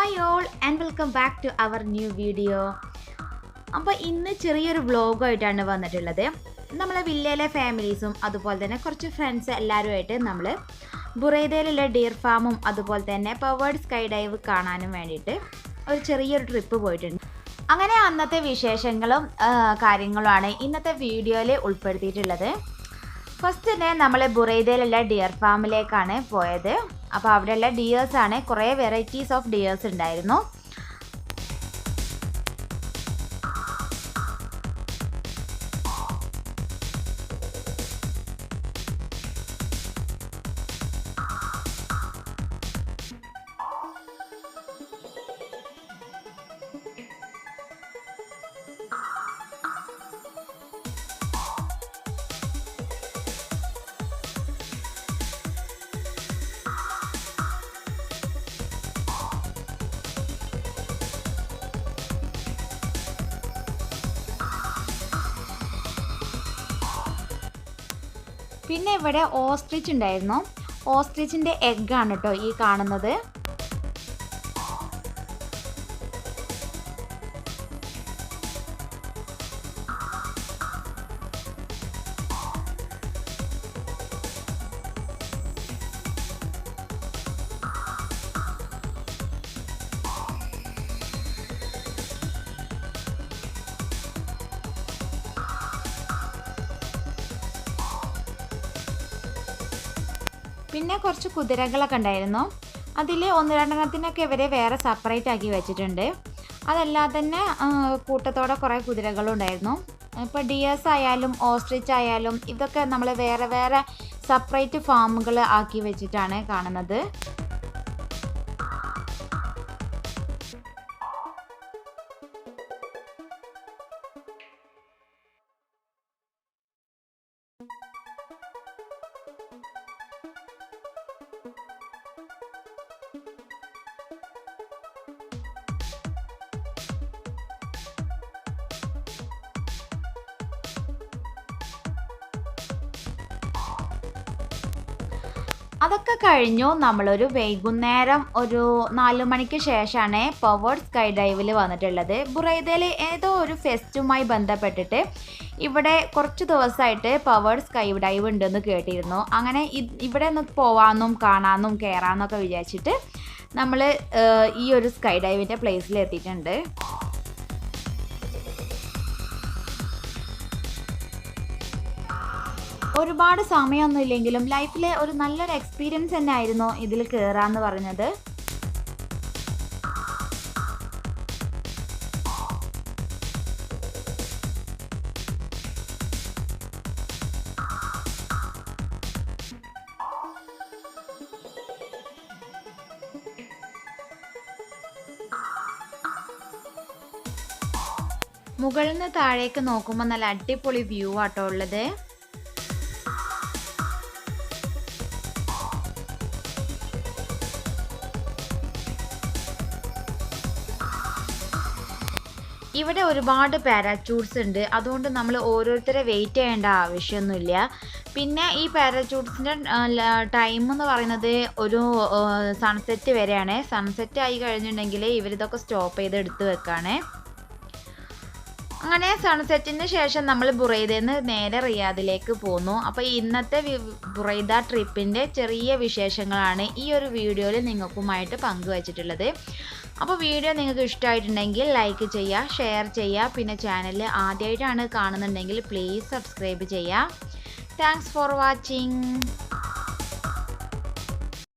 Hi all and welcome back to our new video. അപ്പോൾ ഇന്ന് ചെറിയൊരു വ്ളോഗായിട്ടാണ് വന്നിട്ടുള്ളത്. നമ്മളെ വില്ലയിലെ ഫാമിലീസും അതുപോലെ തന്നെ കുറച്ച് ഫ്രണ്ട്സ് എല്ലാവരുമായിട്ട് നമ്മൾ ബുറൈദയിലുള്ള ഡിയർ ഫാമും അതുപോലെ തന്നെ പവേർഡ് സ്കൈ ഡൈവ് കാണാനും വേണ്ടിയിട്ട് ഒരു ചെറിയൊരു ട്രിപ്പ് പോയിട്ടുണ്ട്. അങ്ങനെ അന്നത്തെ വിശേഷങ്ങളും കാര്യങ്ങളുമാണ് ഇന്നത്തെ വീഡിയോയിൽ ഉൾപ്പെടുത്തിയിട്ടുള്ളത്. ഫസ്റ്റ് തന്നെ നമ്മൾ ബുറൈദയിലുള്ള ഡിയർ ഫാമിലേക്കാണ് പോയത്. അപ്പോൾ അവിടെയുള്ള ഡിയേഴ്സാണ്, കുറേ വെറൈറ്റീസ് ഓഫ് ഡിയേഴ്സ് ഉണ്ടായിരുന്നു. പിന്നെ ഇവിടെ ഓസ്ട്രിച്ച് ഉണ്ടായിരുന്നു. ഓസ്ട്രിച്ചിൻ്റെ എഗ്ഗാണ് കേട്ടോ ഈ കാണുന്നത്. പിന്നെ കുറച്ച് കുതിരകളൊക്കെ ഉണ്ടായിരുന്നു. അതിൽ ഒന്ന് രണ്ടെണ്ണത്തിനൊക്കെ ഇവരെ വേറെ സെപ്പറേറ്റ് ആക്കി വെച്ചിട്ടുണ്ട്. അതല്ലാതെ തന്നെ കൂട്ടത്തോടെ കുറേ കുതിരകളുണ്ടായിരുന്നു. ഇപ്പോൾ ഡിയേഴ്സ് ആയാലും ഓസ്ട്രിച്ച് ആയാലും ഇതൊക്കെ നമ്മൾ വേറെ വേറെ സെപ്പറേറ്റ് ഫാമുകൾ ആക്കി വെച്ചിട്ടാണ് കാണുന്നത്. അതൊക്കെ കഴിഞ്ഞു നമ്മളൊരു വൈകുന്നേരം ഒരു 4 മണിക്ക് ശേഷമാണ് പവേർഡ് സ്കൈ ഡൈവിൽ വന്നിട്ടുള്ളത്. ബുറൈദയിൽ ഏതോ ഒരു ഫെസ്റ്റുമായി ബന്ധപ്പെട്ടിട്ട് ഇവിടെ കുറച്ച് ദിവസമായിട്ട് പവേർഡ് സ്കൈ ഡൈവ് ഉണ്ടെന്ന് കേട്ടിരുന്നു. അങ്ങനെ ഇവിടെ ഒന്ന് പോവാമെന്നും കാണാമെന്നും കയറാമെന്നൊക്കെ വിചാരിച്ചിട്ട് നമ്മൾ ഈ ഒരു സ്കൈ ഡൈവിൻ്റെ പ്ലേസിൽ എത്തിയിട്ടുണ്ട്. ഒരുപാട് സമയമൊന്നും ഇല്ലെങ്കിലും ലൈഫിലെ ഒരു നല്ലൊരു എക്സ്പീരിയൻസ് തന്നെ ആയിരുന്നു ഇതിൽ കയറാന്ന് പറഞ്ഞത്. മുകളിൽ നിന്ന് താഴേക്ക് നോക്കുമ്പോൾ നല്ല അടിപൊളി വ്യൂ ആട്ടോ ഉള്ളത്. ഇവിടെ ഒരുപാട് പാരാച്യൂട്ട്സ് ഉണ്ട്, അതുകൊണ്ട് നമ്മൾ ഓരോരുത്തരെ വെയിറ്റ് ചെയ്യേണ്ട ആവശ്യമൊന്നുമില്ല. പിന്നെ ഈ പാരാച്യൂട്ട്സിൻ്റെ ടൈം എന്ന് പറയുന്നത് ഒരു സൺസെറ്റ് വരെയാണ്. സൺസെറ്റ് ആയി കഴിഞ്ഞിട്ടുണ്ടെങ്കിൽ ഇവരിതൊക്കെ സ്റ്റോപ്പ് ചെയ്ത് എടുത്ത് വെക്കാണ്. അങ്ങനെ സൺസെറ്റിന് ശേഷം നമ്മൾ ബുറൈദയിൽ നിന്ന് നേരെ റിയാദിലേക്ക് പോന്നു. അപ്പോൾ ഇന്നത്തെ ബുറൈദ ട്രിപ്പിൻ്റെ ചെറിയ വിശേഷങ്ങളാണ് ഈ ഒരു വീഡിയോയിൽ നിങ്ങൾക്കുമായിട്ട് പങ്കുവച്ചിട്ടുള്ളത്. അപ്പോൾ വീഡിയോ നിങ്ങൾക്ക് ഇഷ്ടമായിട്ടുണ്ടെങ്കിൽ ലൈക്ക് ചെയ്യുക, ഷെയർ ചെയ്യുക. പിന്നെ ചാനൽ ആദ്യമായിട്ടാണ് കാണുന്നുണ്ടെങ്കിൽ പ്ലീസ് സബ്സ്ക്രൈബ് ചെയ്യുക. Thanks for watching.